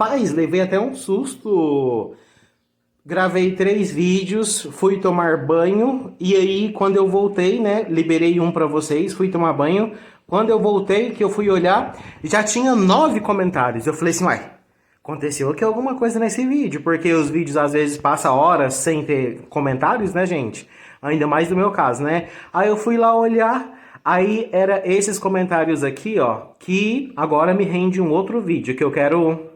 Rapaz, levei até um susto. Gravei 3 vídeos, fui tomar banho e aí quando eu voltei, né, liberei um pra vocês, fui tomar banho. Quando eu voltei, que eu fui olhar, já tinha 9 comentários. Eu falei assim, uai, aconteceu aqui alguma coisa nesse vídeo, porque os vídeos às vezes passam horas sem ter comentários, né, gente? Ainda mais no meu caso, né? Aí eu fui lá olhar, aí era esses comentários aqui, ó, que agora me rende um outro vídeo que eu quero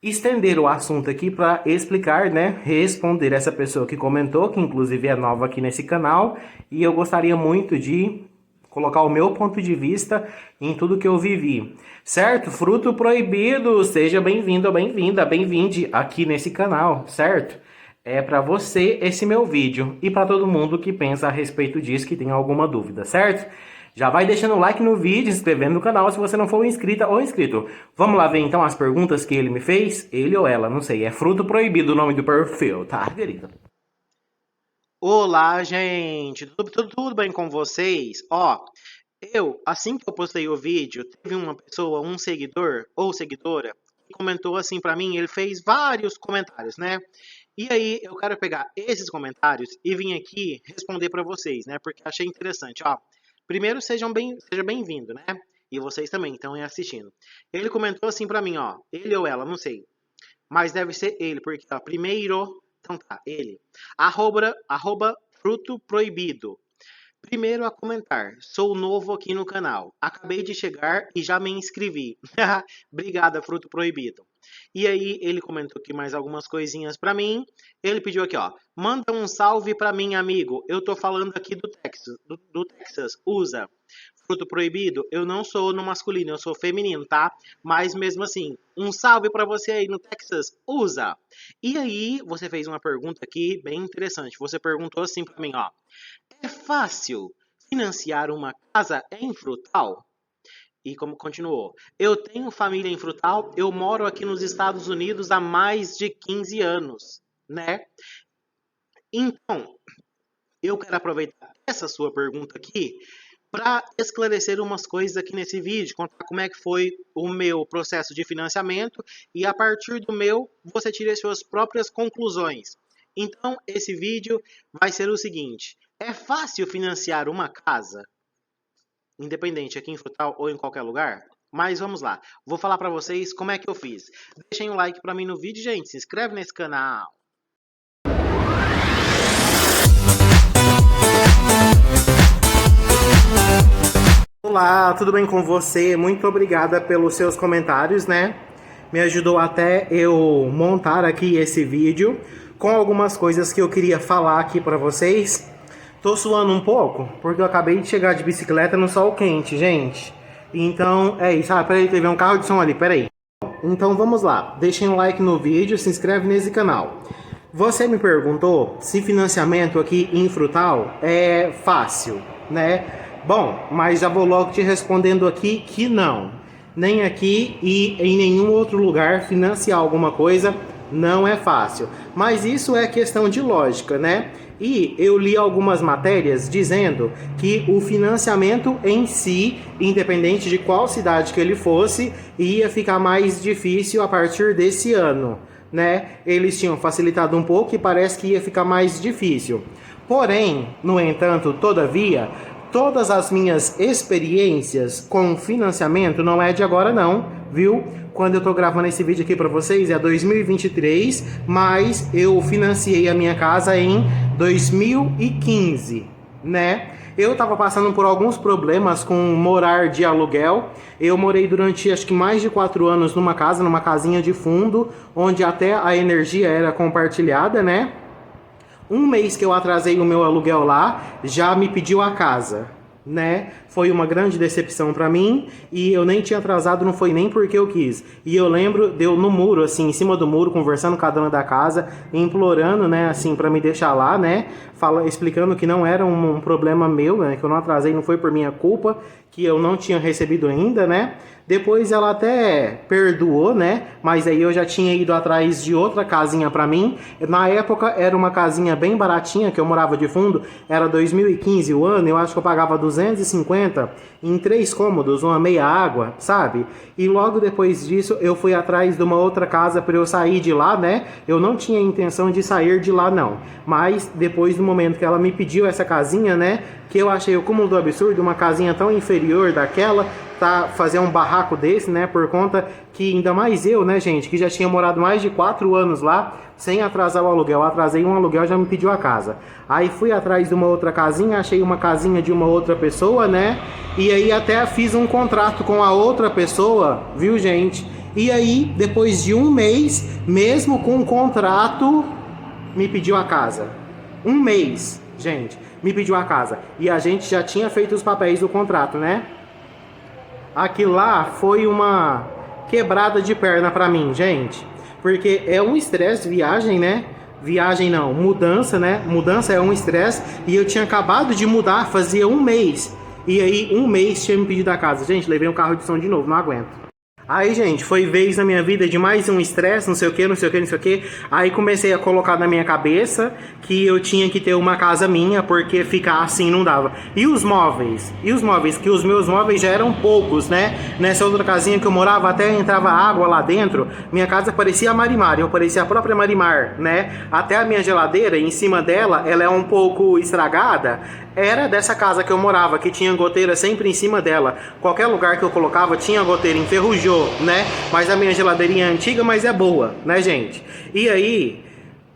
estender o assunto aqui para explicar, né, responder essa pessoa que comentou, que inclusive é nova aqui nesse canal, e eu gostaria muito de colocar o meu ponto de vista em tudo que eu vivi. Certo? Fruto proibido, seja bem-vindo ou bem-vinda, bem-vinde aqui nesse canal, certo? É para você esse meu vídeo e para todo mundo que pensa a respeito disso, que tem alguma dúvida, certo? Já vai deixando o like no vídeo, se inscrevendo no canal se você não for inscrita ou inscrito. Vamos lá ver então as perguntas que ele me fez? Ele ou ela, não sei. É Fruto Proibido o nome do perfil, tá, querida? Olá, gente! Tudo bem com vocês? Ó, assim que eu postei o vídeo, teve uma pessoa, um seguidor ou seguidora, que comentou assim pra mim, ele fez vários comentários, né? E aí eu quero pegar esses comentários e vim aqui responder pra vocês, né? Porque achei interessante, ó. Primeiro, seja bem-vindo, né? E vocês também estão aí assistindo. Ele comentou assim pra mim, ó. Ele ou ela, não sei. Mas deve ser ele, porque, ó, primeiro... Então tá, ele. Arroba fruto proibido. Primeiro a comentar. Sou novo aqui no canal. Acabei de chegar e já me inscrevi. Obrigada, Fruto Proibido. E aí ele comentou aqui mais algumas coisinhas pra mim. Ele pediu aqui, ó. Manda um salve pra mim, amigo. Eu tô falando aqui do Texas. Do Texas. Usa. Fruto Proibido, eu não sou no masculino, eu sou feminino, tá? Mas mesmo assim, um salve pra você aí no Texas. Usa. E aí, você fez uma pergunta aqui bem interessante. Você perguntou assim pra mim, ó. É fácil financiar uma casa em Frutal? E como continuou, eu tenho família em Frutal, eu moro aqui nos Estados Unidos há mais de 15 anos, né? Então, eu quero aproveitar essa sua pergunta aqui para esclarecer umas coisas aqui nesse vídeo, contar como é que foi o meu processo de financiamento e a partir do meu, você tira as suas próprias conclusões. Então, esse vídeo vai ser o seguinte, é fácil financiar uma casa? Independente aqui em Frutal ou em qualquer lugar? Mas vamos lá, vou falar para vocês como é que eu fiz. Deixem um like para mim no vídeo, gente, se inscreve nesse canal. Olá, tudo bem com você? Muito obrigada pelos seus comentários, né? Me ajudou até eu montar aqui esse vídeo com algumas coisas que eu queria falar aqui para vocês. Tô suando um pouco, porque eu acabei de chegar de bicicleta no sol quente, gente. Então, é isso. Ah, peraí, teve um carro de som ali, peraí. Então, vamos lá. Deixem um like no vídeo, se inscreve nesse canal. Você me perguntou se financiamento aqui em Frutal é fácil, né? Bom, mas já vou logo te respondendo aqui que não. Nem aqui e em nenhum outro lugar financiar alguma coisa não é fácil. Mas isso é questão de lógica, né? E eu li algumas matérias dizendo que o financiamento em si, independente de qual cidade que ele fosse, ia ficar mais difícil a partir desse ano, né? Eles tinham facilitado um pouco e parece que ia ficar mais difícil. Porém, no entanto, todavia, todas as minhas experiências com financiamento não é de agora não, viu? Quando eu tô gravando esse vídeo aqui para vocês é 2023, mas eu financiei a minha casa em 2015, né? Eu tava passando por alguns problemas com morar de aluguel. Eu morei durante acho que mais de 4 anos numa casa, numa casinha de fundo, onde até a energia era compartilhada, né? Um mês que eu atrasei o meu aluguel lá, já me pediu a casa, né? Foi uma grande decepção pra mim e eu nem tinha atrasado, não foi nem porque eu quis. E eu lembro de eu no muro, assim, em cima do muro, conversando com a dona da casa, implorando, né, assim, pra me deixar lá, né? Explicando que não era um problema meu, né? Que eu não atrasei, não foi por minha culpa, que eu não tinha recebido ainda, né? Depois ela até perdoou, né? Mas aí eu já tinha ido atrás de outra casinha pra mim. Na época era uma casinha bem baratinha, que eu morava de fundo. Era 2015 o ano, eu acho que eu pagava 250 em 3 cômodos, uma meia água, sabe? E logo depois disso eu fui atrás de uma outra casa para eu sair de lá, né? Eu não tinha intenção de sair de lá não, mas depois do momento que ela me pediu essa casinha, né? Que eu achei o cúmulo do absurdo, uma casinha tão inferior daquela, fazer um barraco desse, né? Por conta que ainda mais eu, né, gente, que já tinha morado mais de 4 anos lá, sem atrasar o aluguel. Atrasei um aluguel, já me pediu a casa. Aí fui atrás de uma outra casinha, achei uma casinha de uma outra pessoa, né? E aí até fiz um contrato com a outra pessoa, viu, gente? E aí, depois de um mês, mesmo com o contrato, me pediu a casa. Um mês, gente, me pediu a casa. E a gente já tinha feito os papéis do contrato, né? Aquilo lá foi uma quebrada de perna pra mim, gente. Porque é um estresse viagem, né? Viagem não, mudança, né? Mudança é um estresse. E eu tinha acabado de mudar, fazia um mês. E aí, um mês tinha me pedido a casa. Gente, levei um carro de som de novo, não aguento. Aí, gente, foi vez na minha vida de mais um estresse, não sei o que, não sei o que, não sei o que. Aí comecei a colocar na minha cabeça que eu tinha que ter uma casa minha, porque ficar assim não dava. E os móveis? E os móveis? Que os meus móveis já eram poucos, né? Nessa outra casinha que eu morava, até entrava água lá dentro. Minha casa parecia a Marimar, eu parecia a própria Marimar, né? Até a minha geladeira, em cima dela, ela é um pouco estragada. Era dessa casa que eu morava, que tinha goteira sempre em cima dela. Qualquer lugar que eu colocava tinha goteira, enferrujou, né? Mas a minha geladeirinha é antiga, mas é boa, né, gente? E aí,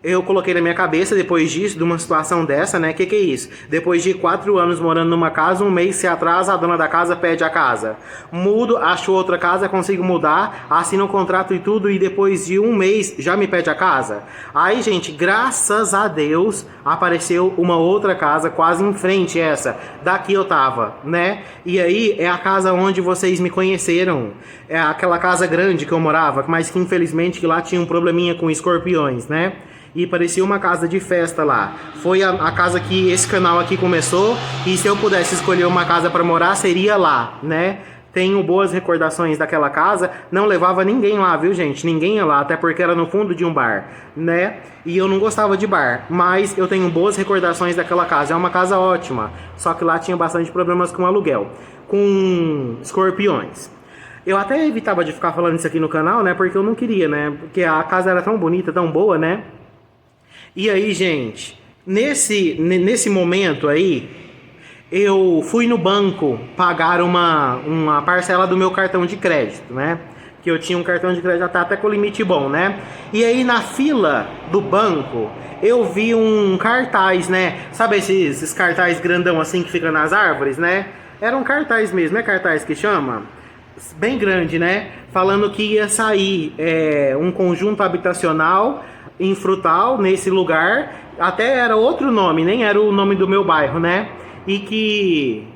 eu coloquei na minha cabeça, depois disso, de uma situação dessa, né? Que é isso? Depois de 4 anos morando numa casa, um mês se atrasa, a dona da casa pede a casa. Mudo, acho outra casa, consigo mudar, assino um contrato e tudo, e depois de um mês já me pede a casa. Aí, gente, graças a Deus, apareceu uma outra casa quase em frente essa. Daqui eu tava, né? E aí, é a casa onde vocês me conheceram. É aquela casa grande que eu morava, mas que infelizmente que lá tinha um probleminha com escorpiões, né? E parecia uma casa de festa lá. Foi a casa que esse canal aqui começou. E se eu pudesse escolher uma casa para morar, seria lá, né? Tenho boas recordações daquela casa. Não levava ninguém lá, viu, gente? Ninguém ia lá, até porque era no fundo de um bar, né? E eu não gostava de bar, mas eu tenho boas recordações daquela casa. É uma casa ótima, só que lá tinha bastante problemas com aluguel, com escorpiões. Eu até evitava de ficar falando isso aqui no canal, né? Porque eu não queria, né? Porque a casa era tão bonita, tão boa, né? E aí, gente, nesse momento aí, eu fui no banco pagar uma parcela do meu cartão de crédito, né? Que eu tinha um cartão de crédito até com limite bom, né? E aí, na fila do banco, eu vi um cartaz, né? Sabe esses cartaz grandão assim que fica nas árvores, né? Era um cartaz mesmo, é cartaz que chama? Bem grande, né? Falando que ia sair um conjunto habitacional em Frutal, nesse lugar, até era outro nome, nem era o nome do meu bairro, né? E que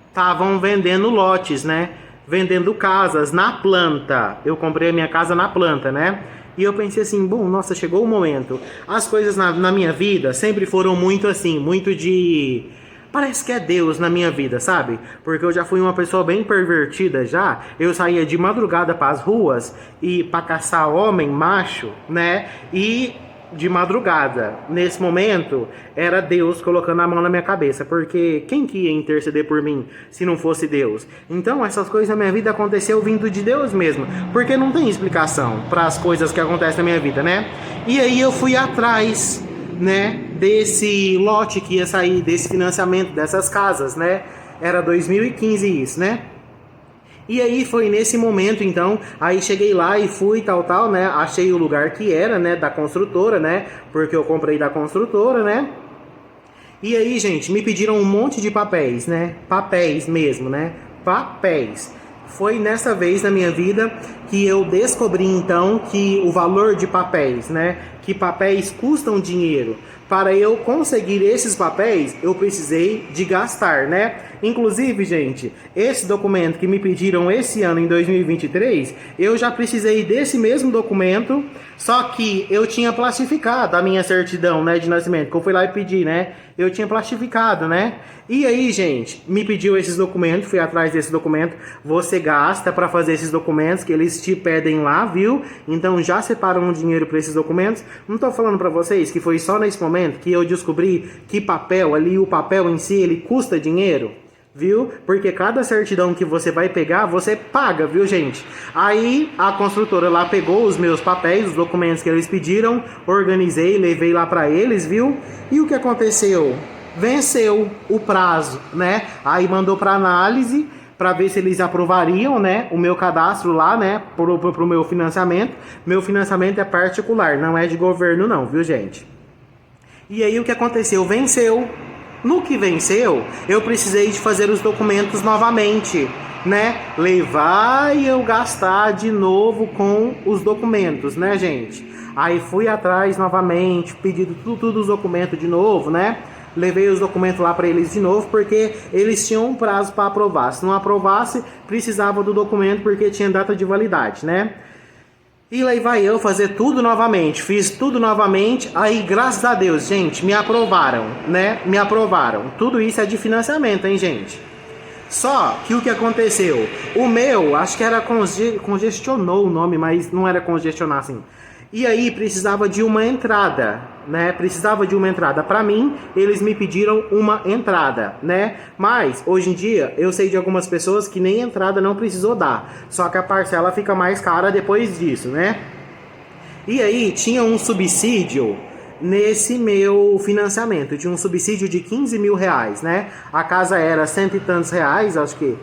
estavam vendendo lotes, né? Vendendo casas na planta. Eu comprei a minha casa na planta, né? E eu pensei assim, bom, nossa, chegou o momento. As coisas na minha vida sempre foram muito assim, muito de... Parece que é Deus na minha vida, sabe? Porque eu já fui uma pessoa bem pervertida já. Eu saía de madrugada para as ruas e para caçar homem macho, né? E de madrugada, nesse momento, era Deus colocando a mão na minha cabeça. Porque quem que ia interceder por mim se não fosse Deus? Então essas coisas na minha vida aconteceu vindo de Deus mesmo. Porque não tem explicação para as coisas que acontecem na minha vida, né? E aí eu fui atrás, né, desse lote que ia sair, desse financiamento dessas casas, né? Era 2015 isso, né? E aí foi nesse momento, então, aí cheguei lá e fui tal, né? Achei o lugar que era, né, da construtora, né? Porque eu comprei da construtora, né? E aí, gente, me pediram um monte de papéis, né? Papéis mesmo, né? Papéis. Foi nessa vez na minha vida que eu descobri, então, que o valor de papéis, né? Que papéis custam dinheiro. Para eu conseguir esses papéis, eu precisei de gastar, né? Inclusive, gente, esse documento que me pediram esse ano, em 2023, eu já precisei desse mesmo documento, só que eu tinha plastificado a minha certidão, né, de nascimento, que eu fui lá e pedi, né? Eu tinha plastificado, né? E aí, gente, me pediu esses documentos, fui atrás desse documento. Você gasta para fazer esses documentos que eles te pedem lá, viu? Então já separam um dinheiro para esses documentos. Não tô falando para vocês que foi só nesse momento que eu descobri que papel ali, o papel em si, ele custa dinheiro. viu? Porque cada certidão que você vai pegar, você paga, viu, gente? Aí a construtora lá pegou os meus papéis, os documentos que eles pediram, organizei, levei lá para eles, viu? E o que aconteceu? Venceu o prazo, né? Aí mandou para análise para ver se eles aprovariam, né, o meu cadastro lá, né, pro meu financiamento. Meu financiamento é particular, não é de governo não, viu, gente? E aí o que aconteceu? Venceu. No que venceu, eu precisei de fazer os documentos novamente, né? Levar e eu gastar de novo com os documentos, né, gente? Aí fui atrás novamente, pedi tudo os documentos de novo, né? Levei os documentos lá para eles de novo, porque eles tinham um prazo para aprovar. Se não aprovasse, precisava do documento porque tinha data de validade, né? E lá vai eu fazer tudo novamente, fiz tudo novamente, aí graças a Deus, gente, me aprovaram, né? Me aprovaram. Tudo isso é de financiamento, hein, gente? Só que o que aconteceu? O meu, acho que era congestionou o nome, mas não era congestionar assim. E aí precisava de uma entrada, né? Precisava de uma entrada. Para mim, eles me pediram uma entrada, né? Mas hoje em dia eu sei de algumas pessoas que nem entrada não precisou dar. Só que a parcela fica mais cara depois disso, né? E aí tinha um subsídio nesse meu financiamento. Tinha um subsídio de 15 mil reais, né? A casa era cento e tantos reais, acho que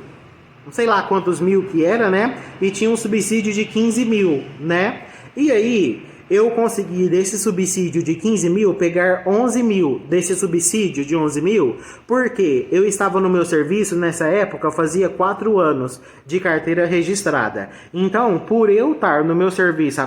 não sei lá quantos mil que era, né? E tinha um subsídio de 15 mil, né? E aí, eu consegui desse subsídio de 15 mil pegar 11 mil desse subsídio de 11 mil, porque eu estava no meu serviço nessa época, fazia 4 anos de carteira registrada. Então, por eu estar no meu serviço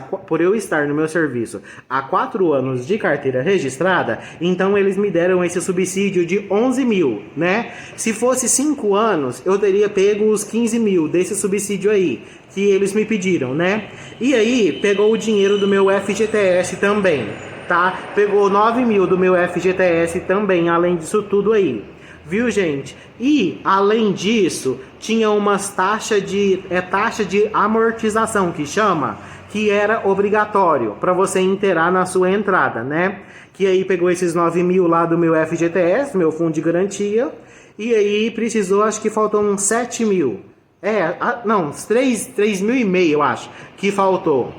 há 4 anos de carteira registrada, então eles me deram esse subsídio de 11 mil, né? Se fosse 5 anos, eu teria pego os 15 mil desse subsídio aí, que eles me pediram, né? E aí, pegou o dinheiro do meu FGTS também, tá? Pegou 9 mil do meu FGTS também, além disso tudo aí. Viu, gente? E, além disso, tinha umas taxa de amortização, que chama, que era obrigatório para você inteirar na sua entrada, né? Que aí pegou esses 9 mil lá do meu FGTS, meu fundo de garantia, e aí precisou, acho que faltou uns 7 mil. Uns 3 mil e meio, eu acho, que faltou.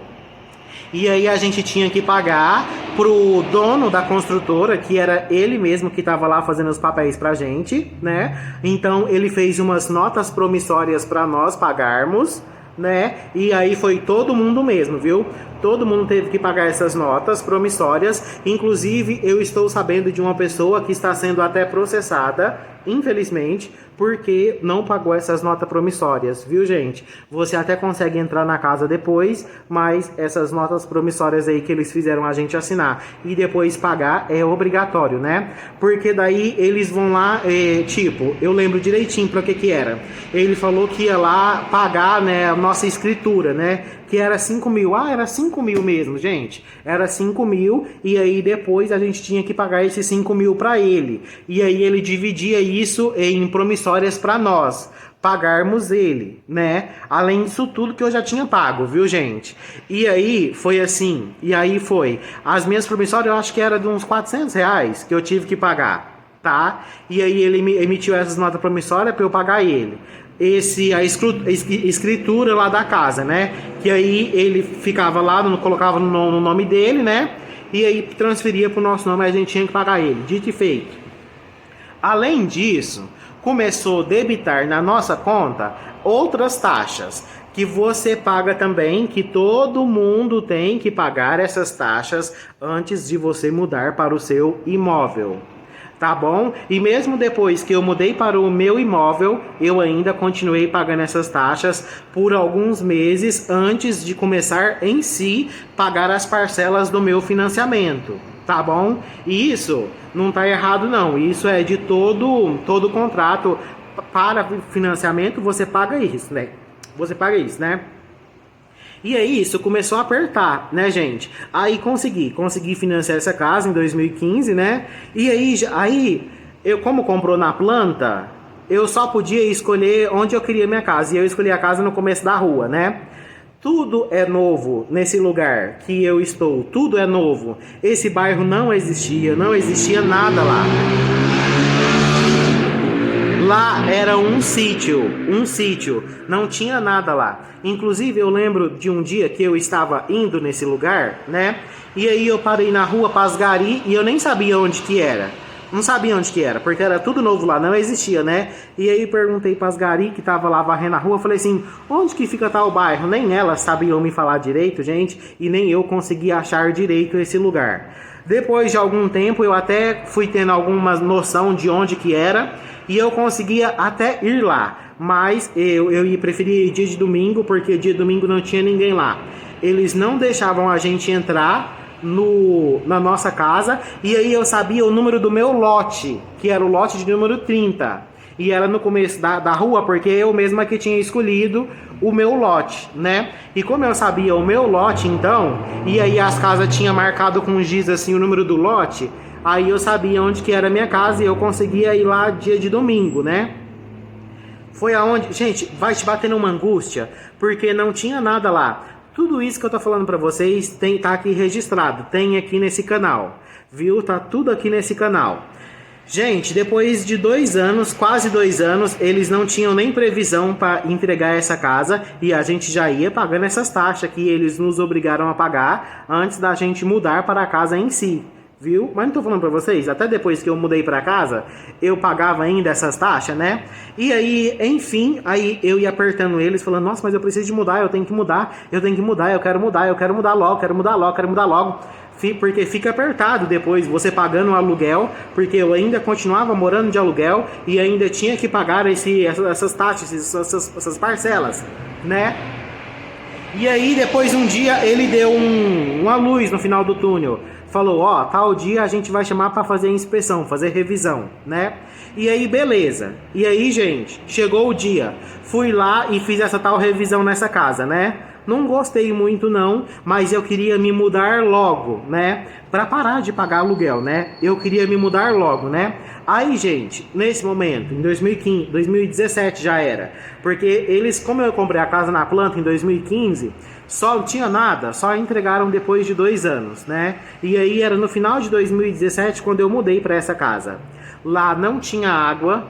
E aí a gente tinha que pagar pro dono da construtora, que era ele mesmo que estava lá fazendo os papéis pra gente, né? Então ele fez umas notas promissórias para nós pagarmos, né? E aí foi todo mundo mesmo, viu? Todo mundo teve que pagar essas notas promissórias. Inclusive, eu estou sabendo de uma pessoa que está sendo até processada, infelizmente, porque não pagou essas notas promissórias, viu, gente? Você até consegue entrar na casa depois, mas essas notas promissórias aí que eles fizeram a gente assinar e depois pagar é obrigatório, né? Porque daí eles vão lá, eu lembro direitinho para que era. Ele falou que ia lá pagar, né, a nossa escritura, né? Que era 5 mil. Era 5 mil mesmo, gente. Era 5 mil e aí depois a gente tinha que pagar esses 5 mil para ele. E aí ele dividia isso em promissórias para nós pagarmos ele, né? Além disso tudo que eu já tinha pago, viu, gente? E aí foi assim. E aí foi. As minhas promissórias eu acho que era de uns 400 reais que eu tive que pagar, tá? E aí ele emitiu essas notas promissórias para eu pagar ele. A escritura lá da casa, né? Que aí ele ficava lá, colocava no nome dele, né? E aí transferia pro nosso nome, a gente tinha que pagar ele. Dito e feito. Além disso, começou a debitar na nossa conta outras taxas que você paga também, que todo mundo tem que pagar essas taxas antes de você mudar para o seu imóvel. Tá bom? E mesmo depois que eu mudei para o meu imóvel, eu ainda continuei pagando essas taxas por alguns meses antes de começar em si pagar as parcelas do meu financiamento. Tá bom? E isso não tá errado não. Isso é de todo contrato para financiamento, você paga isso, né? Você paga isso, né? E aí isso começou a apertar, né, gente? Aí consegui financiar essa casa em 2015, né? E aí eu, como comprou na planta, eu só podia escolher onde eu queria minha casa. E eu escolhi a casa no começo da rua, né? Tudo é novo nesse lugar que eu estou. Tudo é novo. Esse bairro não existia nada lá. Lá era um sítio, não tinha nada lá. Inclusive eu lembro de um dia que eu estava indo nesse lugar, né? E aí eu parei na rua Pasgari e eu nem sabia onde que era. Não sabia onde que era, porque era tudo novo lá, não existia, né? E aí perguntei para as gari que tava lá varrendo a rua, falei assim, onde que fica tal bairro? Nem elas sabiam me falar direito, gente, e nem eu conseguia achar direito esse lugar. Depois de algum tempo, eu até fui tendo alguma noção de onde que era, e eu conseguia até ir lá. Mas eu preferia ir dia de domingo, porque dia de domingo não tinha ninguém lá. Eles não deixavam a gente entrar na nossa casa, e aí eu sabia o número do meu lote, que era o lote de número 30, e era no começo da rua, porque eu mesma que tinha escolhido o meu lote, né? E como eu sabia o meu lote, então, e aí as casas tinham marcado com giz assim o número do lote, aí eu sabia onde que era a minha casa e eu conseguia ir lá dia de domingo, né? Foi aonde, gente, vai te bater numa angústia, porque não tinha nada lá. Tudo isso que eu tô falando pra vocês tá aqui registrado, tem aqui nesse canal, viu? Tá tudo aqui nesse canal. Gente, depois de 2 anos, quase 2 anos, eles não tinham nem previsão para entregar essa casa e a gente já ia pagando essas taxas que eles nos obrigaram a pagar antes da gente mudar para a casa em si. Viu? Mas não tô falando pra vocês, até depois que eu mudei pra casa, eu pagava ainda essas taxas, né? E aí, enfim, aí eu ia apertando eles, falando, nossa, mas eu preciso de mudar, eu tenho que mudar, eu quero mudar logo, quero mudar logo. Porque fica apertado depois, você pagando o aluguel, porque eu ainda continuava morando de aluguel e ainda tinha que pagar essas taxas, essas parcelas, né? E aí, depois um dia, ele deu uma luz no final do túnel. Falou, ó, tal dia a gente vai chamar para fazer inspeção, fazer revisão, né? E aí, beleza. E aí, gente, chegou o dia. Fui lá e fiz essa tal revisão nessa casa, né? Não gostei muito não, mas eu queria me mudar logo, né? Pra parar de pagar aluguel, né? Eu queria me mudar logo, né? Aí, gente, nesse momento, em 2015, 2017 já era. Porque eles, como eu comprei a casa na planta em 2015, só tinha nada, só entregaram depois de 2 anos, né? E aí era no final de 2017 quando eu mudei para essa casa. Lá não tinha água,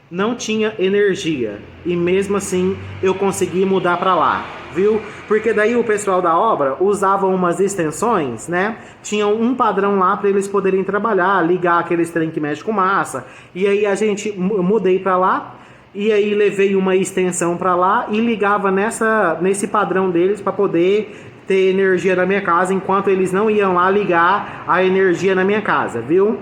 não tinha energia, e mesmo assim eu consegui mudar para lá, viu? Porque daí o pessoal da obra usava umas extensões, né? Tinha um padrão lá para eles poderem trabalhar, ligar aqueles trem que mexe com massa. E aí a gente mudei para lá. E aí levei uma extensão para lá e ligava nesse padrão deles para poder ter energia na minha casa, enquanto eles não iam lá ligar a energia na minha casa, viu?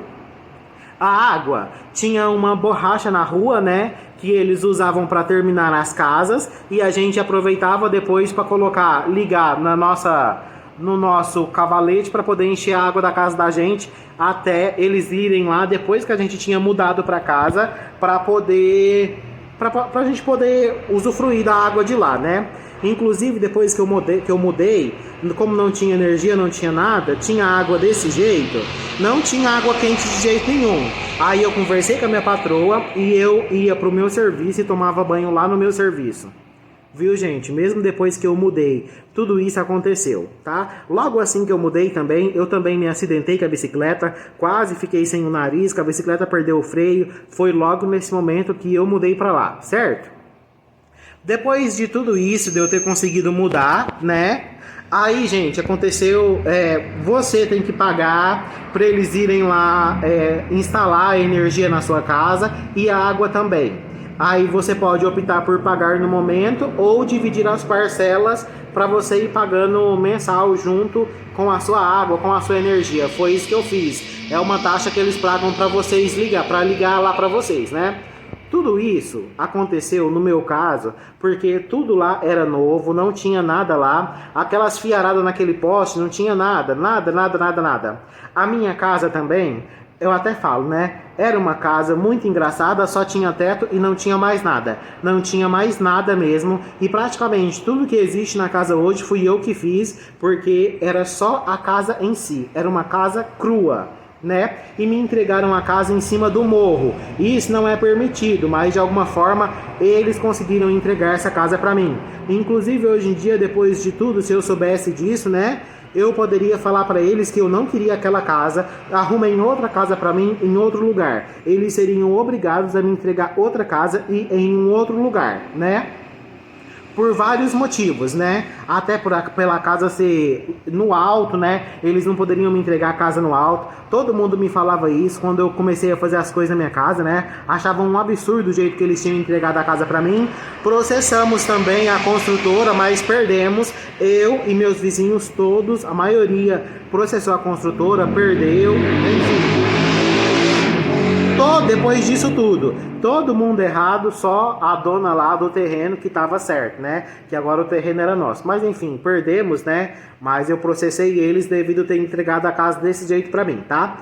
A água tinha uma borracha na rua, né, que eles usavam para terminar as casas, e a gente aproveitava depois para ligar no nosso cavalete para poder encher a água da casa da gente até eles irem lá depois que a gente tinha mudado para casa para a gente poder usufruir da água de lá, né? Inclusive, depois que eu mudei, como não tinha energia, não tinha nada, tinha água desse jeito, não tinha água quente de jeito nenhum. Aí eu conversei com a minha patroa e eu ia pro meu serviço e tomava banho lá no meu serviço. Viu, gente? Mesmo depois que eu mudei, tudo isso aconteceu, tá? Logo assim que eu mudei também, eu também me acidentei com a bicicleta, quase fiquei sem o nariz, que a bicicleta perdeu o freio, foi logo nesse momento que eu mudei pra lá, certo? Depois de tudo isso, de eu ter conseguido mudar, né? Aí, gente, aconteceu, você tem que pagar para eles irem lá instalar a energia na sua casa e a água também. Aí você pode optar por pagar no momento ou dividir as parcelas para você ir pagando mensal junto com a sua água, com a sua energia. Foi isso que eu fiz. É uma taxa que eles pagam para vocês para ligar lá para vocês, né? Tudo isso aconteceu no meu caso porque tudo lá era novo, não tinha nada lá. Aquelas fiaradas naquele poste, não tinha nada. A minha casa também, eu até falo, né? Era uma casa muito engraçada, só tinha teto e não tinha mais nada. Não tinha mais nada mesmo. E praticamente tudo que existe na casa hoje fui eu que fiz, porque era só a casa em si. Era uma casa crua, né? E me entregaram a casa em cima do morro. Isso não é permitido, mas de alguma forma eles conseguiram entregar essa casa para mim. Inclusive hoje em dia, depois de tudo, se eu soubesse disso, né? eu poderia falar para eles que eu não queria aquela casa, arrumem outra casa para mim em outro lugar. Eles seriam obrigados a me entregar outra casa e em um outro lugar, né? Por vários motivos, né? Até pela casa ser no alto, né? Eles não poderiam me entregar a casa no alto. Todo mundo me falava isso quando eu comecei a fazer as coisas na minha casa, né? Achavam um absurdo o jeito que eles tinham entregado a casa pra mim. Processamos também a construtora, mas perdemos. Eu e meus vizinhos todos, a maioria processou a construtora, perdeu, enfim. Depois disso tudo, todo mundo errado, só a dona lá do terreno que estava certo, né? Que agora o terreno era nosso. Mas enfim, perdemos, né? Mas eu processei eles devido a ter entregado a casa desse jeito pra mim, tá?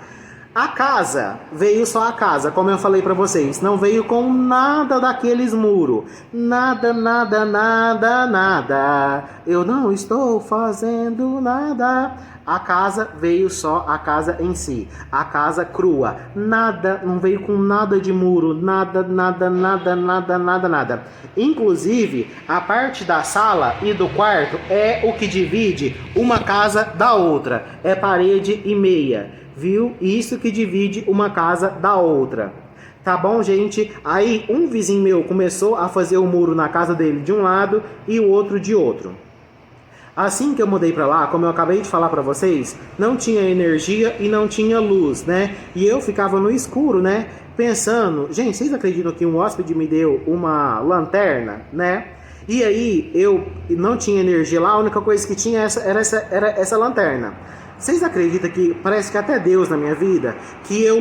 A casa, veio só a casa, como eu falei pra vocês, não veio com nada daqueles muros. Nada, nada, nada, nada. Eu não estou fazendo nada. A casa veio só a casa em si, a casa crua, nada, não veio com nada de muro, nada, nada, nada, nada, nada, nada. Inclusive, a parte da sala e do quarto é o que divide uma casa da outra, é parede e meia, viu? Isso que divide uma casa da outra. Tá bom, gente? Aí um vizinho meu começou a fazer o muro na casa dele de um lado e o outro de outro. Assim que eu mudei pra lá, como eu acabei de falar pra vocês, não tinha energia e não tinha luz, né? E eu ficava no escuro, né? Pensando, gente, vocês acreditam que um hóspede me deu uma lanterna, né? E aí eu não tinha energia lá, a única coisa que tinha era essa lanterna. Vocês acreditam que parece que até Deus na minha vida, que eu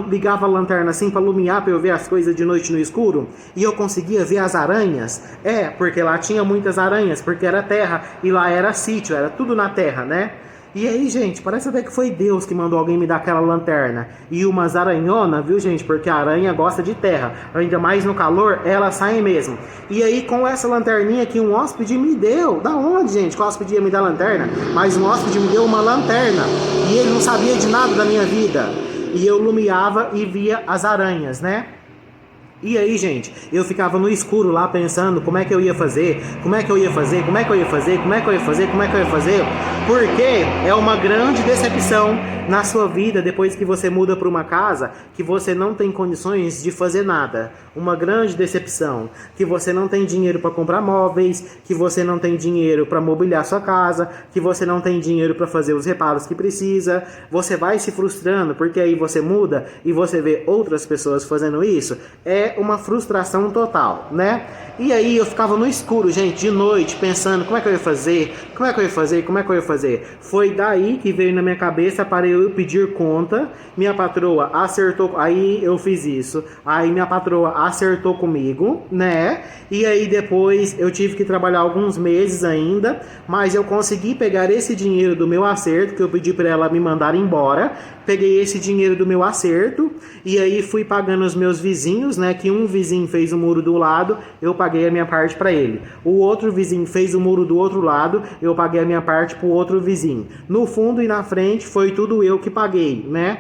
ligava a lanterna assim para iluminar, para eu ver as coisas de noite no escuro, e eu conseguia ver as aranhas? É, porque lá tinha muitas aranhas, porque era terra, e lá era sítio, era tudo na terra, né? E aí, gente, parece até que foi Deus que mandou alguém me dar aquela lanterna. E umas aranhonas, viu, gente? Porque a aranha gosta de terra. Ainda mais no calor, elas saem mesmo. E aí, com essa lanterninha que um hóspede me deu. Da onde, gente? Que o hóspede ia me dar lanterna? Mas um hóspede me deu uma lanterna. E ele não sabia de nada da minha vida. E eu lumiava e via as aranhas, né? E aí, gente, eu ficava no escuro lá pensando como é que eu ia fazer, como é que eu ia fazer, como é que eu ia fazer, como é que eu ia fazer, como é que eu ia fazer, porque é uma grande decepção na sua vida depois que você muda para uma casa que você não tem condições de fazer nada. Uma grande decepção, que você não tem dinheiro para comprar móveis, que você não tem dinheiro para mobiliar sua casa, que você não tem dinheiro para fazer os reparos que precisa. Você vai se frustrando porque aí você muda e você vê outras pessoas fazendo isso. É uma frustração total, né? E aí eu ficava no escuro, gente, de noite, pensando como é que eu ia fazer, como é que eu ia fazer, como é que eu ia fazer. Foi daí que veio na minha cabeça para eu pedir conta. Minha patroa acertou, aí eu fiz isso. Aí minha patroa acertou comigo, né? E aí depois eu tive que trabalhar alguns meses ainda, mas eu consegui pegar esse dinheiro do meu acerto, que eu pedi para ela me mandar embora. Peguei esse dinheiro do meu acerto e aí fui pagando os meus vizinhos, né? Que um vizinho fez o muro do lado, eu paguei a minha parte para ele. O outro vizinho fez o muro do outro lado, eu paguei a minha parte pro outro vizinho. No fundo e na frente foi tudo eu que paguei, né?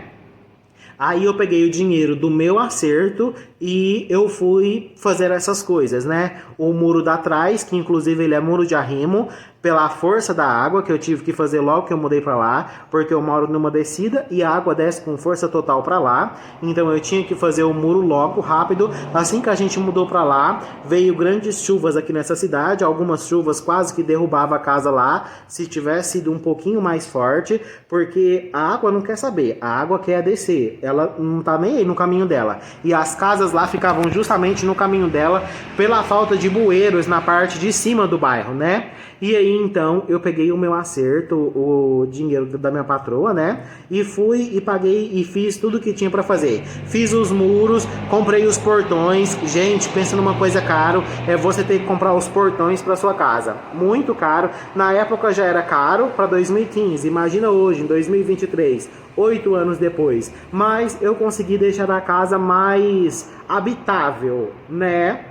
Aí eu peguei o dinheiro do meu acerto e eu fui fazer essas coisas, né? O muro da trás, que inclusive ele é muro de arrimo, pela força da água, que eu tive que fazer logo que eu mudei pra lá, porque eu moro numa descida e a água desce com força total pra lá, então eu tinha que fazer o muro logo, rápido. Assim que a gente mudou pra lá, veio grandes chuvas aqui nessa cidade, algumas chuvas quase que derrubavam a casa lá, se tivesse sido um pouquinho mais forte, porque a água não quer saber, a água quer descer, ela não tá nem aí no caminho dela, e as casas lá ficavam justamente no caminho dela, pela falta de bueiros na parte de cima do bairro, né? E aí, então, eu peguei o meu acerto, o dinheiro da minha patroa, né? E fui e paguei e fiz tudo que tinha pra fazer. Fiz os muros, comprei os portões. Gente, pensa numa coisa caro, é você ter que comprar os portões pra sua casa. Muito caro. Na época já era caro, pra 2015. Imagina hoje, em 2023, 8 anos depois. Mas eu consegui deixar a casa mais habitável, né?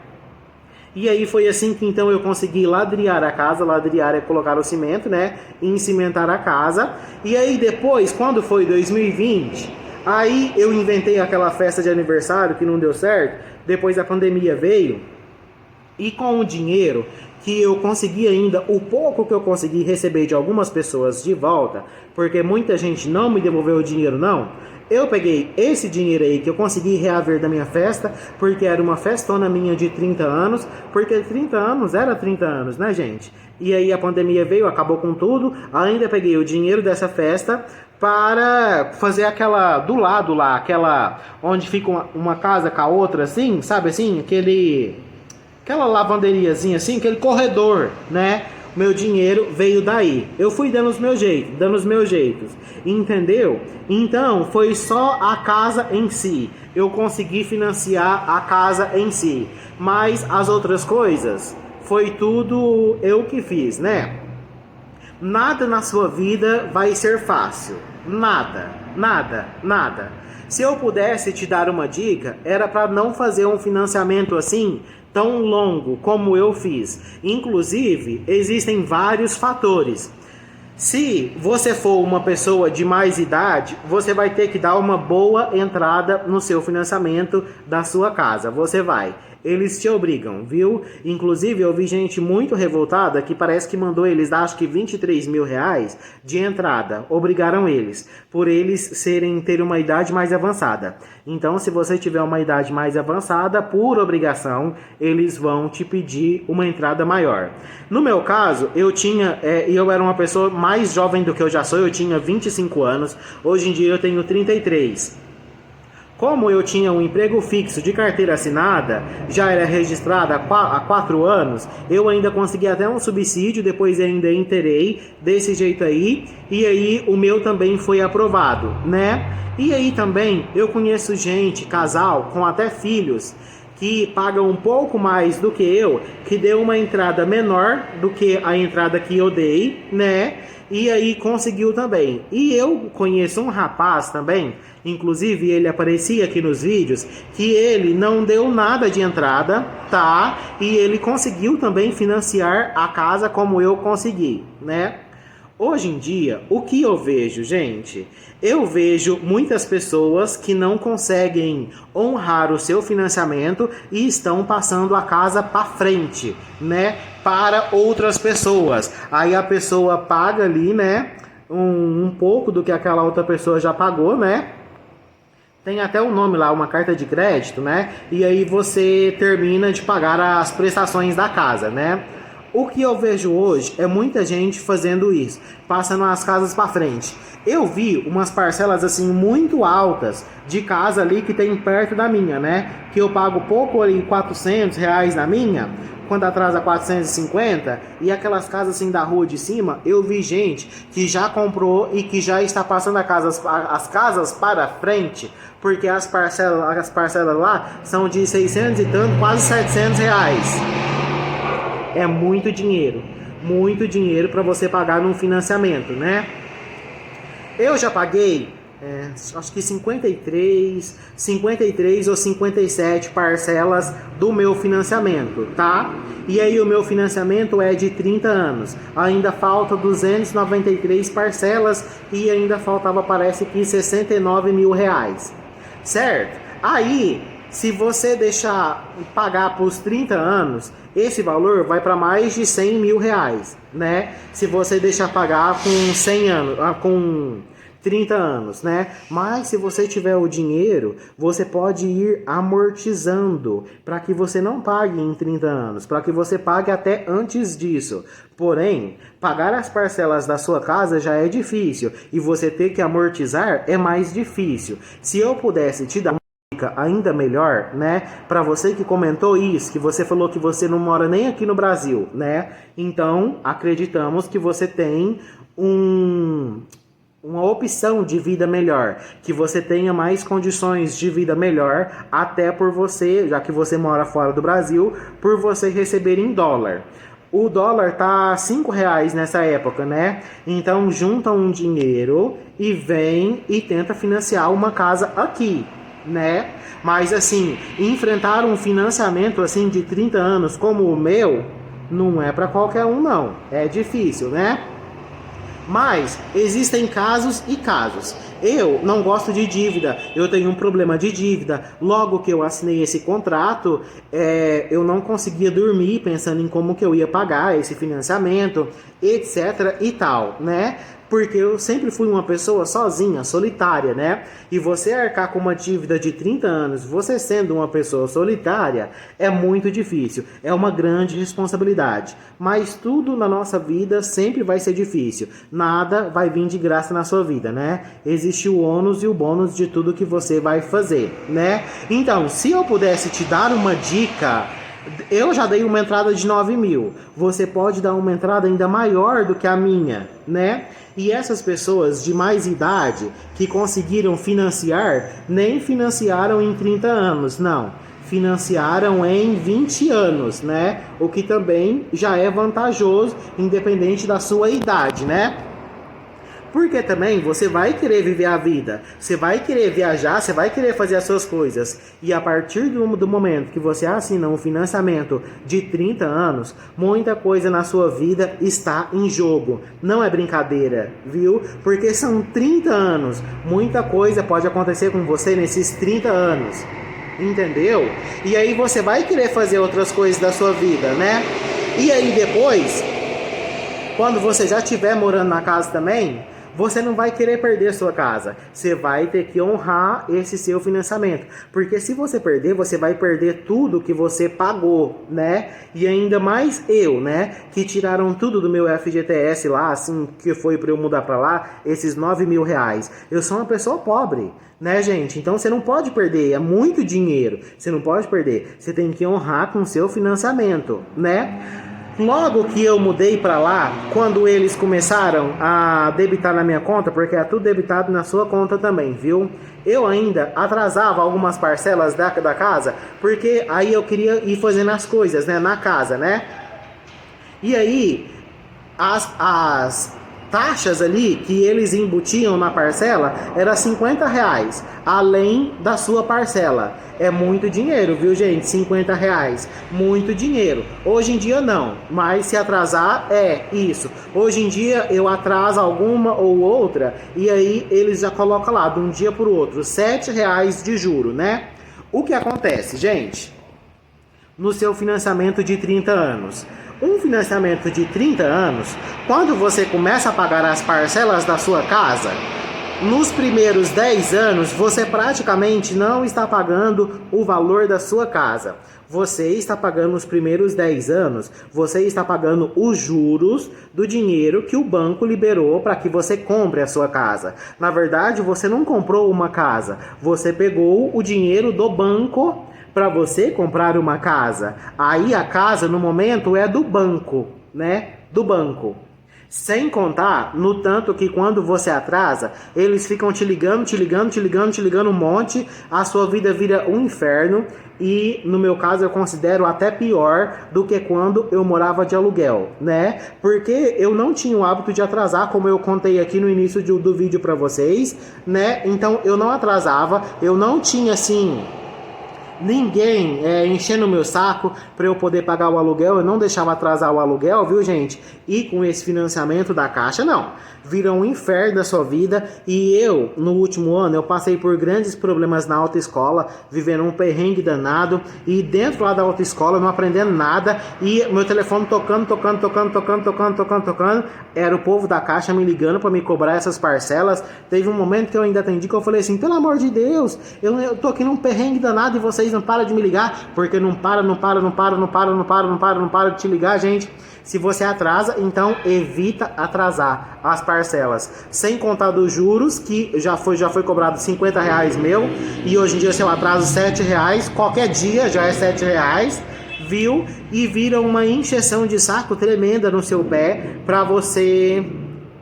E aí foi assim que então eu consegui ladriar a casa. Ladriar é colocar o cimento, né? E cimentar a casa. E aí depois, quando foi 2020, aí eu inventei aquela festa de aniversário que não deu certo. Depois a pandemia veio. E com o dinheiro que eu consegui ainda, o pouco que eu consegui receber de algumas pessoas de volta, porque muita gente não me devolveu o dinheiro não, eu peguei esse dinheiro aí que eu consegui reaver da minha festa, porque era uma festona minha de 30 anos, porque 30 anos era 30 anos, né, gente? E aí a pandemia veio, acabou com tudo, ainda peguei o dinheiro dessa festa para fazer aquela do lado lá, aquela onde fica uma casa com a outra assim, sabe assim, aquela lavanderiazinha assim, aquele corredor, né? Meu dinheiro veio daí. Eu fui dando os meus jeitos, entendeu? Então, foi só a casa em si. Eu consegui financiar a casa em si. Mas as outras coisas, foi tudo eu que fiz, né? Nada na sua vida vai ser fácil. Nada, nada, nada. Se eu pudesse te dar uma dica, era para não fazer um financiamento assim tão longo como eu fiz. Inclusive, existem vários fatores. Se você for uma pessoa de mais idade, você vai ter que dar uma boa entrada no seu financiamento da sua casa. Você vai. Eles te obrigam, viu? Inclusive, eu vi gente muito revoltada que parece que mandou eles, acho que 23 mil reais de entrada. Obrigaram eles, por eles ter uma idade mais avançada. Então, se você tiver uma idade mais avançada, por obrigação, eles vão te pedir uma entrada maior. No meu caso, eu era uma pessoa mais jovem do que eu já sou, eu tinha 25 anos, hoje em dia eu tenho 33. Como eu tinha um emprego fixo de carteira assinada, já era registrada há 4 anos, eu ainda consegui até um subsídio, depois ainda inteirei desse jeito aí, e aí o meu também foi aprovado, né? E aí também eu conheço gente, casal, com até filhos, que pagam um pouco mais do que eu, que deu uma entrada menor do que a entrada que eu dei, né? E aí conseguiu também. E eu conheço um rapaz também, inclusive ele aparecia aqui nos vídeos, que ele não deu nada de entrada, tá? E ele conseguiu também financiar a casa como eu consegui, né? Hoje em dia, o que eu vejo, gente? Eu vejo muitas pessoas que não conseguem honrar o seu financiamento e estão passando a casa para frente, né? Para outras pessoas. Aí a pessoa paga ali, né? Um pouco do que aquela outra pessoa já pagou, né? Tem até o nome lá, uma carta de crédito, né? E aí você termina de pagar as prestações da casa, né? O que eu vejo hoje é muita gente fazendo isso, passando as casas para frente. Eu vi umas parcelas assim muito altas de casa ali que tem perto da minha, né? Que eu pago pouco ali, R$ 400 na minha, quando atrasa 450, e aquelas casas assim da rua de cima, eu vi gente que já comprou e que já está passando as casas para frente, porque as parcelas lá são de 600 e tanto, quase R$ 700. É muito dinheiro para você pagar num financiamento, né? Eu já paguei, acho que 53 ou 57 parcelas do meu financiamento, tá? E aí o meu financiamento é de 30 anos. Ainda falta 293 parcelas e ainda faltava, parece que, 69 mil reais, certo? Aí, se você deixar pagar por 30 anos, esse valor vai para mais de 100 mil reais, né? Se você deixar pagar com 100 anos, com 30 anos, né? Mas se você tiver o dinheiro, você pode ir amortizando para que você não pague em 30 anos, para que você pague até antes disso. Porém, pagar as parcelas da sua casa já é difícil e você ter que amortizar é mais difícil. Se eu pudesse te dar ainda melhor, né? Para você que comentou isso, que você falou que você não mora nem aqui no Brasil, né? Então, acreditamos que você tem uma opção de vida melhor, que você tenha mais condições de vida melhor, até por você, já que você mora fora do Brasil, por você receber em dólar. O dólar tá R$ 5 nessa época, né? Então, junta um dinheiro e vem e tenta financiar uma casa aqui, né? Mas assim, enfrentar um financiamento assim de 30 anos como o meu, não é para qualquer um não, é difícil, né? Mas existem casos e casos. Eu não gosto de dívida, eu tenho um problema de dívida. Logo que eu assinei esse contrato, eu não conseguia dormir pensando em como que eu ia pagar esse financiamento, etc e tal, né? Porque eu sempre fui uma pessoa sozinha, solitária, né? E você arcar com uma dívida de 30 anos, você sendo uma pessoa solitária, é muito difícil. É uma grande responsabilidade. Mas tudo na nossa vida sempre vai ser difícil. Nada vai vir de graça na sua vida, né? Existe o ônus e o bônus de tudo que você vai fazer, né? Então, se eu pudesse te dar uma dica... Eu já dei uma entrada de 9 mil. Você pode dar uma entrada ainda maior do que a minha, né? E essas pessoas de mais idade que conseguiram financiar, nem financiaram em 30 anos, não. Financiaram em 20 anos, né? O que também já é vantajoso, independente da sua idade, né? Porque também você vai querer viver a vida, você vai querer viajar, você vai querer fazer as suas coisas. E a partir do momento que você assina um financiamento de 30 anos, muita coisa na sua vida está em jogo. Não é brincadeira, viu? Porque são 30 anos. Muita coisa pode acontecer com você nesses 30 anos. Entendeu? E aí você vai querer fazer outras coisas da sua vida, né? E aí depois, quando você já estiver morando na casa também, você não vai querer perder a sua casa. Você vai ter que honrar esse seu financiamento. Porque se você perder, você vai perder tudo que você pagou, né? E ainda mais eu, né? Que tiraram tudo do meu FGTS lá, assim, que foi para eu mudar para lá, esses 9 mil reais. Eu sou uma pessoa pobre, né, gente? Então você não pode perder, é muito dinheiro. Você não pode perder. Você tem que honrar com o seu financiamento, né? Logo que eu mudei para lá, quando eles começaram a debitar na minha conta, porque é tudo debitado na sua conta também, viu? Eu ainda atrasava algumas parcelas da casa, porque aí eu queria ir fazendo as coisas, né, na casa, né? E aí, as taxas ali que eles embutiam na parcela era 50 reais, além da sua parcela. É muito dinheiro, viu, gente? 50 reais, muito dinheiro. Hoje em dia não, mas se atrasar é isso. Hoje em dia eu atraso alguma ou outra e aí eles já colocam lá de um dia para o outro 7 reais de juro, né? O que acontece, gente? No seu financiamento de 30 anos. Um financiamento de 30 anos, quando você começa a pagar as parcelas da sua casa, nos primeiros 10 anos, você praticamente não está pagando o valor da sua casa. Você está pagando os primeiros 10 anos, você está pagando os juros do dinheiro que o banco liberou para que você compre a sua casa. Na verdade, você não comprou uma casa, você pegou o dinheiro do banco para você comprar uma casa. Aí a casa, no momento, é do banco, né? Do banco. Sem contar no tanto que quando você atrasa, eles ficam te ligando um monte, a sua vida vira um inferno e, no meu caso, eu considero até pior do que quando eu morava de aluguel, né? Porque eu não tinha o hábito de atrasar, como eu contei aqui no início do vídeo para vocês, né? Então, eu não atrasava, eu não tinha, assim... ninguém enchendo o meu saco para eu poder pagar o aluguel. Eu não deixava atrasar o aluguel, viu, gente? E com esse financiamento da Caixa, não. Vira um inferno da sua vida. E eu, no último ano, eu passei por grandes problemas na autoescola, vivendo um perrengue danado. E dentro lá da autoescola, não aprendendo nada. E meu telefone tocando. Era o povo da Caixa me ligando para me cobrar essas parcelas. Teve um momento que eu ainda atendi, que eu falei assim, pelo amor de Deus, eu tô aqui num perrengue danado e vocês não param de me ligar, porque não para de te ligar, gente. Se você atrasa, então evita atrasar as parcelas. Sem contar dos juros, que já foi cobrado 50 reais meu, e hoje em dia se eu atraso 7 reais, qualquer dia já é 7 reais, viu? E vira uma encheção de saco tremenda no seu pé para você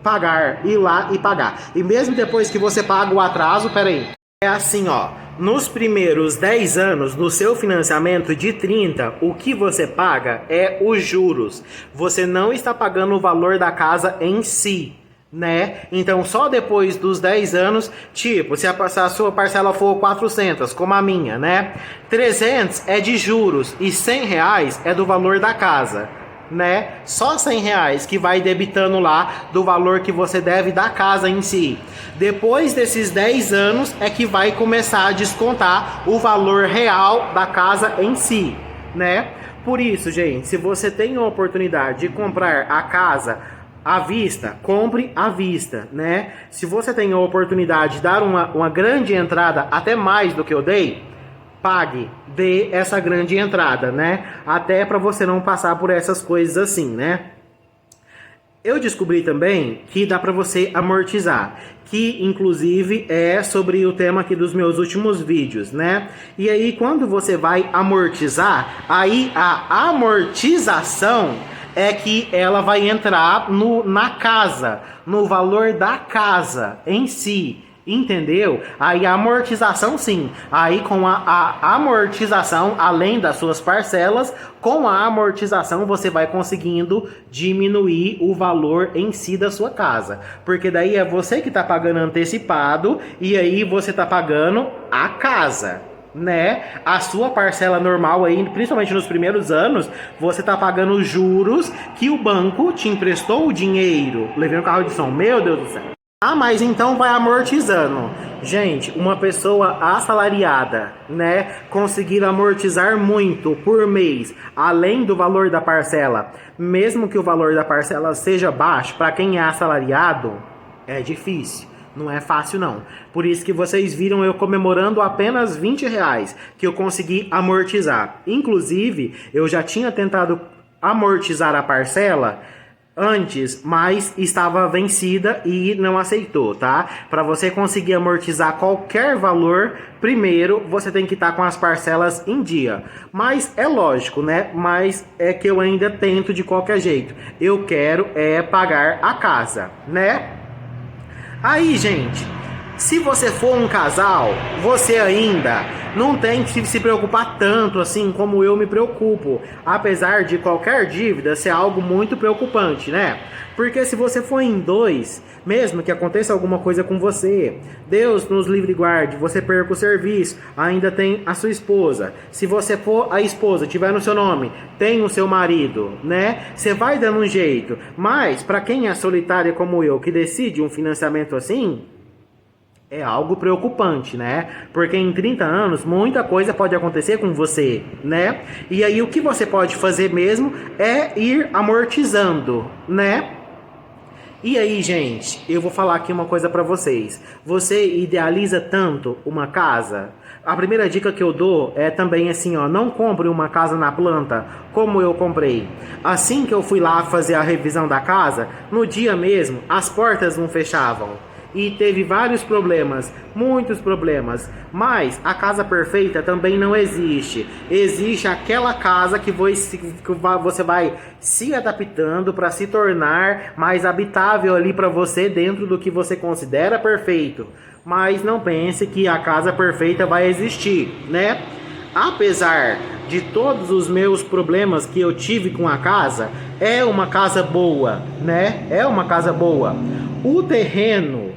pagar, ir lá e pagar. E mesmo depois que você paga o atraso, peraí, é assim, ó. Nos primeiros 10 anos do seu financiamento de 30, o que você paga é os juros. Você não está pagando o valor da casa em si, né? Então, só depois dos 10 anos, tipo, se a sua parcela for 400, como a minha, né? 300 é de juros e 100 reais é do valor da casa. né? Só R$100 que vai debitando lá do valor que você deve da casa em si. Depois desses 10 anos é que vai começar a descontar o valor real da casa em si, né? Por isso, gente, se você tem a oportunidade de comprar a casa à vista, compre à vista, né? Se você tem a oportunidade de dar uma grande entrada, até mais do que eu dei, pague, dê essa grande entrada, né? Até para você não passar por essas coisas assim, né? Eu descobri também que dá para você amortizar, que inclusive é sobre o tema aqui dos meus últimos vídeos, né? E aí quando você vai amortizar, aí a amortização é que ela vai entrar na casa, no valor da casa em si. Entendeu? Aí a amortização sim. Aí com a amortização, além das suas parcelas, com a amortização você vai conseguindo diminuir o valor em si da sua casa. Porque daí é você que está pagando antecipado e aí você está pagando a casa, né? A sua parcela normal aí, principalmente nos primeiros anos, você tá pagando juros que o banco te emprestou o dinheiro. Levei um carro de som, meu Deus do céu. Ah, mas então vai amortizando. Gente, uma pessoa assalariada, né, conseguir amortizar muito por mês, além do valor da parcela, mesmo que o valor da parcela seja baixo, para quem é assalariado, é difícil. Não é fácil não. Por isso que vocês viram eu comemorando apenas R$20 que eu consegui amortizar. Inclusive, eu já tinha tentado amortizar a parcela antes, mas estava vencida e não aceitou, tá? Para você conseguir amortizar qualquer valor, primeiro você tem que estar com as parcelas em dia. Mas é lógico, né? Mas é que eu ainda tento de qualquer jeito. Eu quero pagar a casa, né? Aí, gente, se você for um casal, você ainda não tem que se preocupar tanto assim como eu me preocupo. Apesar de qualquer dívida ser algo muito preocupante, né? Porque se você for em dois, mesmo que aconteça alguma coisa com você, Deus nos livre e guarde, você perca o serviço, ainda tem a sua esposa. Se você for a esposa, tiver no seu nome, tem o seu marido, né? Você vai dando um jeito. Mas, para quem é solitária como eu, que decide um financiamento assim, é algo preocupante, né? Porque em 30 anos, muita coisa pode acontecer com você, né? E aí, o que você pode fazer mesmo é ir amortizando, né? E aí, gente, eu vou falar aqui uma coisa pra vocês. Você idealiza tanto uma casa? A primeira dica que eu dou é também assim, ó, não compre uma casa na planta como eu comprei. Assim que eu fui lá fazer a revisão da casa, no dia mesmo, as portas não fechavam. E teve vários problemas, muitos problemas. Mas a casa perfeita também não existe. Existe aquela casa que você vai se adaptando para se tornar mais habitável ali para você dentro do que você considera perfeito. Mas não pense que a casa perfeita vai existir, né? Apesar de todos os meus problemas que eu tive com a casa, é uma casa boa, né? É uma casa boa. O terreno,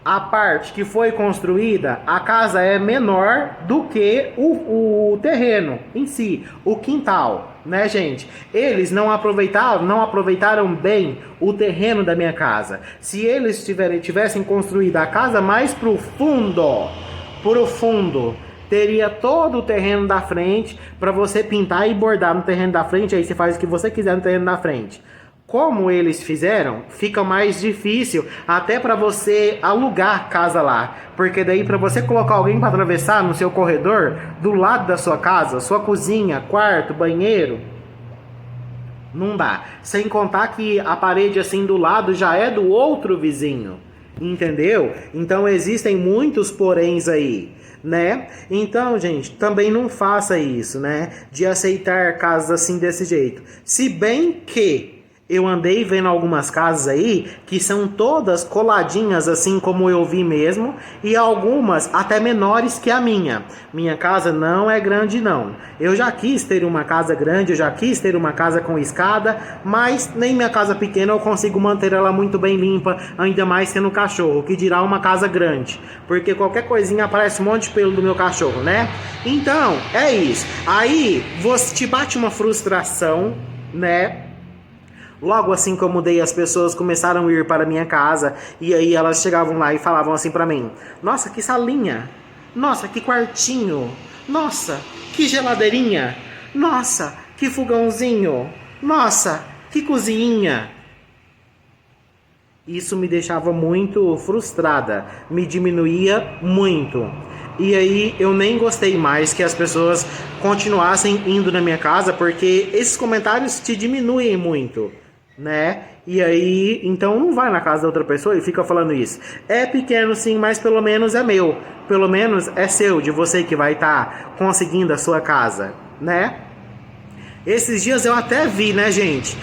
a parte que foi construída, a casa é menor do que o terreno em si, o quintal, né, gente? Eles não aproveitaram bem o terreno da minha casa. Se eles tivessem construído a casa mais pro fundo, teria todo o terreno da frente para você pintar e bordar no terreno da frente, aí você faz o que você quiser no terreno da frente. Como eles fizeram, fica mais difícil até para você alugar casa lá. Porque daí para você colocar alguém para atravessar no seu corredor, do lado da sua casa, sua cozinha, quarto, banheiro, não dá. Sem contar que a parede assim do lado já é do outro vizinho. Entendeu? Então existem muitos poréns aí, né? Então, gente, também não faça isso, né? De aceitar casas assim desse jeito. Se bem que eu andei vendo algumas casas aí que são todas coladinhas assim como eu vi mesmo, e algumas até menores que a minha. Minha casa não é grande não. Eu já quis ter uma casa grande, eu já quis ter uma casa com escada, mas nem minha casa pequena eu consigo manter ela muito bem limpa, ainda mais sendo cachorro, que dirá uma casa grande. Porque qualquer coisinha aparece um monte de pelo do meu cachorro, né? Então, é isso. Aí, você te bate uma frustração, né? Logo assim que eu mudei, as pessoas começaram a ir para a minha casa e aí elas chegavam lá e falavam assim para mim: nossa, que salinha! Nossa, que quartinho! Nossa, que geladeirinha! Nossa, que fogãozinho! Nossa, que cozinhinha! Isso me deixava muito frustrada, me diminuía muito. E aí eu nem gostei mais que as pessoas continuassem indo na minha casa, porque esses comentários te diminuem muito, né? E aí, então não vai na casa da outra pessoa e fica falando isso. É pequeno sim, mas pelo menos é meu. Pelo menos é seu, de você que vai estar conseguindo a sua casa, né? Esses dias eu até vi, né, gente,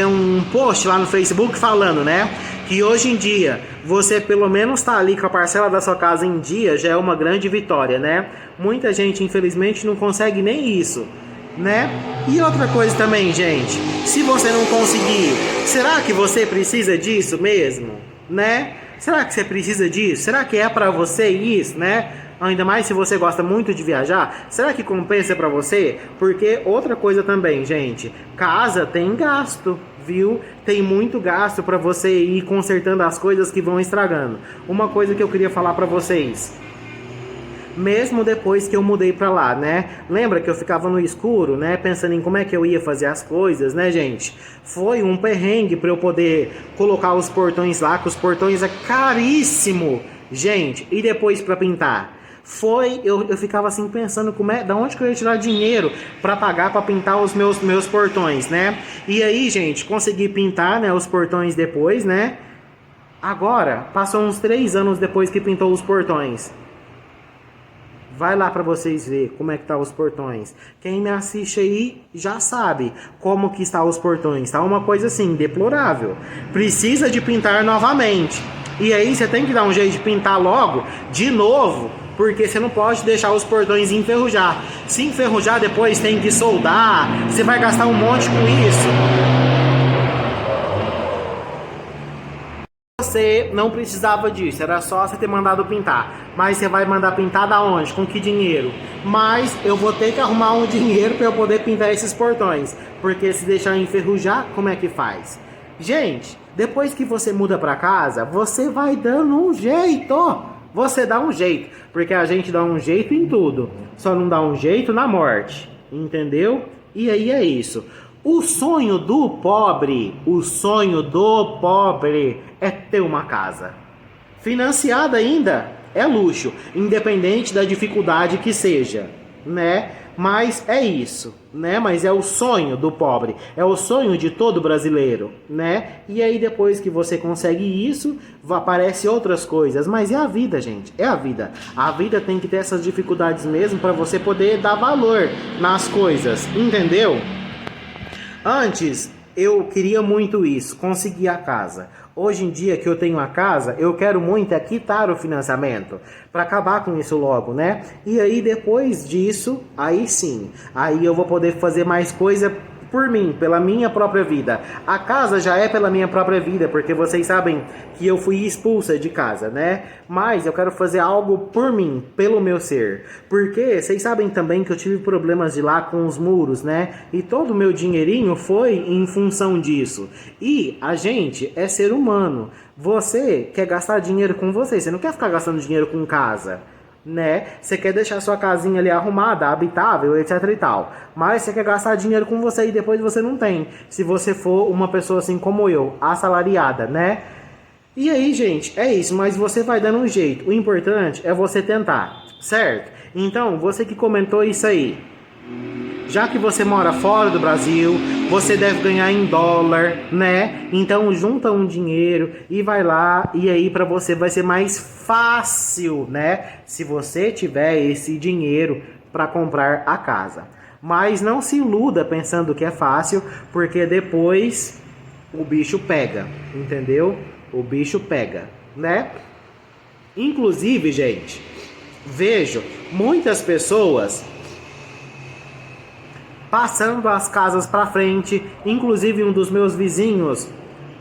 um post lá no Facebook falando, né, que hoje em dia você pelo menos tá ali com a parcela da sua casa em dia, já é uma grande vitória, né? Muita gente, infelizmente, não consegue nem isso, né? E outra coisa também, gente, se você não conseguir, será que você precisa disso mesmo, né? Será que você precisa disso? Será que é pra você isso, né? Ainda mais se você gosta muito de viajar, será que compensa pra você? Porque outra coisa também, gente, casa tem gasto, viu? Tem muito gasto pra você ir consertando as coisas que vão estragando. Uma coisa que eu queria falar pra vocês, mesmo depois que eu mudei pra lá, né? Lembra que eu ficava no escuro, né? Pensando em como é que eu ia fazer as coisas, né, gente? Foi um perrengue pra eu poder colocar os portões lá, que os portões é caríssimo, gente. E depois pra pintar? Eu ficava assim pensando da onde que eu ia tirar dinheiro para pagar para pintar os meus portões, né? E aí, gente, consegui pintar, né, os portões depois, né? Agora, passou uns 3 anos depois que pintou os portões. Vai lá para vocês ver como é que tá os portões. Quem me assiste aí já sabe como que está os portões. Tá uma coisa assim, deplorável. Precisa de pintar novamente. E aí você tem que dar um jeito de pintar logo, de novo, porque você não pode deixar os portões enferrujar. Se enferrujar depois tem que soldar, você vai gastar um monte com isso. Você não precisava disso, era só você ter mandado pintar. Mas você vai mandar pintar da onde? Com que dinheiro? Mas eu vou ter que arrumar um dinheiro para eu poder pintar esses portões. Porque se deixar enferrujar, como é que faz? Gente, depois que você muda para casa, você vai dando um jeito. Você dá um jeito, porque a gente dá um jeito em tudo, só não dá um jeito na morte, entendeu? E aí é isso. O sonho do pobre é ter uma casa. Financiada ainda é luxo, independente da dificuldade que seja, né? Mas é isso, né? Mas é o sonho do pobre, é o sonho de todo brasileiro, né? E aí depois que você consegue isso, aparecem outras coisas. Mas é a vida, gente, é a vida. A vida tem que ter essas dificuldades mesmo para você poder dar valor nas coisas, entendeu? Antes, eu queria muito isso, conseguir a casa. Hoje em dia que eu tenho a casa, eu quero muito é quitar o financiamento, para acabar com isso logo, né? E aí depois disso, aí sim, aí eu vou poder fazer mais coisa por mim, pela minha própria vida. A casa já é pela minha própria vida, porque vocês sabem que eu fui expulsa de casa, né? Mas eu quero fazer algo por mim, pelo meu ser. Porque vocês sabem também que eu tive problemas de lá com os muros, né? E todo o meu dinheirinho foi em função disso. E a gente é ser humano. Você quer gastar dinheiro com você não quer ficar gastando dinheiro com casa, né? Você quer deixar sua casinha ali arrumada, habitável, etc e tal. Mas você quer gastar dinheiro com você e depois você não tem. Se você for uma pessoa assim como eu, assalariada, né? E aí, gente, é isso. Mas você vai dando um jeito. O importante é você tentar, certo? Então, você que comentou isso aí, já que você mora fora do Brasil, você deve ganhar em dólar, né? Então junta um dinheiro e vai lá, e aí para você vai ser mais fácil, né? Se você tiver esse dinheiro para comprar a casa. Mas não se iluda pensando que é fácil, porque depois o bicho pega, entendeu? O bicho pega, né? Inclusive, gente, vejo muitas pessoas passando as casas para frente. Inclusive um dos meus vizinhos,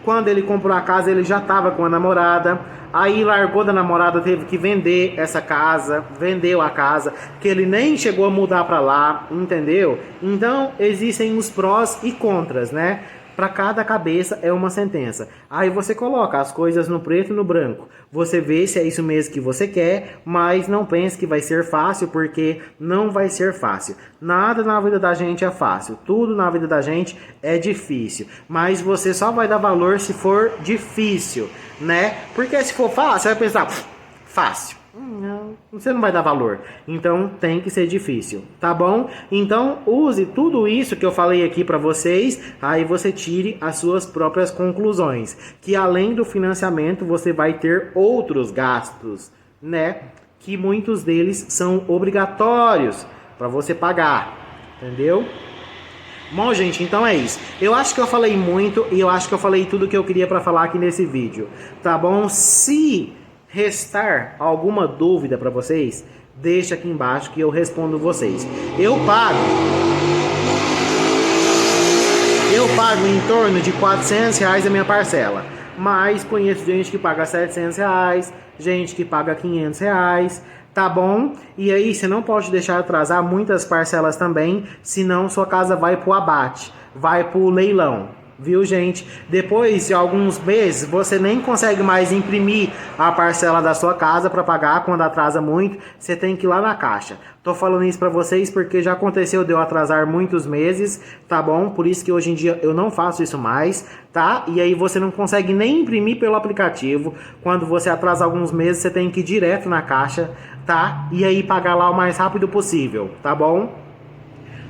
quando ele comprou a casa, ele já estava com a namorada. Aí largou da namorada, teve que vender essa casa, vendeu a casa, que ele nem chegou a mudar para lá, entendeu? Então existem os prós e contras, né? Para cada cabeça é uma sentença. Aí você coloca as coisas no preto e no branco. Você vê se é isso mesmo que você quer, mas não pense que vai ser fácil, porque não vai ser fácil. Nada na vida da gente é fácil. Tudo na vida da gente é difícil. Mas você só vai dar valor se for difícil, né? Porque se for fácil, você vai pensar, fácil. Não, você não vai dar valor. Então tem que ser difícil, tá bom? Então use tudo isso que eu falei aqui para vocês, aí você tire as suas próprias conclusões, que além do financiamento você vai ter outros gastos, né? Que muitos deles são obrigatórios para você pagar, entendeu? Bom, gente, então é isso. Eu acho que eu falei muito e eu acho que eu falei tudo que eu queria para falar aqui nesse vídeo, tá bom? Se restar alguma dúvida para vocês, deixa aqui embaixo que eu respondo vocês. Eu pago em torno de R$400 a minha parcela, mas conheço gente que paga R$700, gente que paga R$500, tá bom? E aí você não pode deixar atrasar muitas parcelas também, senão sua casa vai pro abate, vai pro leilão. Viu, gente? Depois de alguns meses, você nem consegue mais imprimir a parcela da sua casa para pagar quando atrasa muito. Você tem que ir lá na caixa. Tô falando isso para vocês porque já aconteceu de eu atrasar muitos meses, tá bom? Por isso que hoje em dia eu não faço isso mais, tá? E aí você não consegue nem imprimir pelo aplicativo. Quando você atrasa alguns meses, você tem que ir direto na caixa, tá? E aí pagar lá o mais rápido possível, tá bom?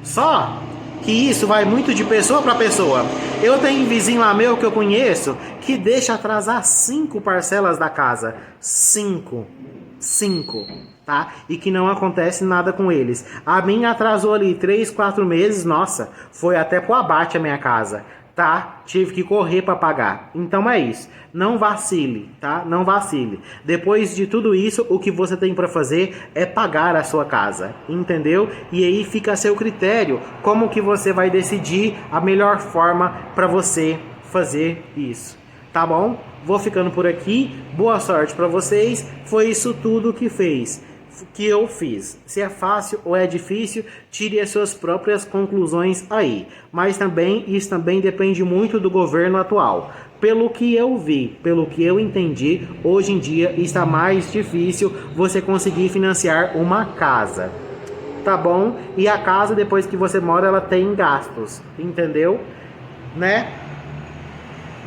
Só que isso vai muito de pessoa para pessoa. Eu tenho um vizinho lá meu que eu conheço que deixa atrasar 5 parcelas da casa. 5, tá? E que não acontece nada com eles. A minha atrasou ali 3, 4 meses, nossa, foi até pro abate a minha casa, tá? Tive que correr para pagar. Então é isso. Não vacile, tá? Não vacile. Depois de tudo isso, o que você tem para fazer é pagar a sua casa, entendeu? E aí fica a seu critério como que você vai decidir a melhor forma para você fazer isso. Tá bom? Vou ficando por aqui. Boa sorte para vocês. Foi isso tudo que eu fiz. Se é fácil ou é difícil, tire as suas próprias conclusões aí. Mas também, isso também depende muito do governo atual. Pelo que eu vi, pelo que eu entendi, hoje em dia está mais difícil você conseguir financiar uma casa. Tá bom? E a casa, depois que você mora, ela tem gastos. Entendeu? Né?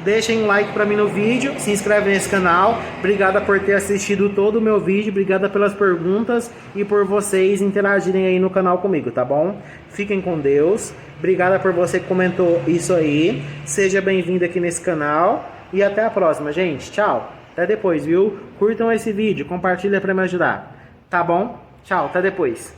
Deixem um like pra mim no vídeo, se inscreve nesse canal. Obrigada por ter assistido todo o meu vídeo, obrigada pelas perguntas e por vocês interagirem aí no canal comigo, tá bom? Fiquem com Deus. Obrigada por você que comentou isso aí. Seja bem-vindo aqui nesse canal e até a próxima, gente. Tchau. Até depois, viu? Curtam esse vídeo, compartilha pra me ajudar. Tá bom? Tchau, até depois.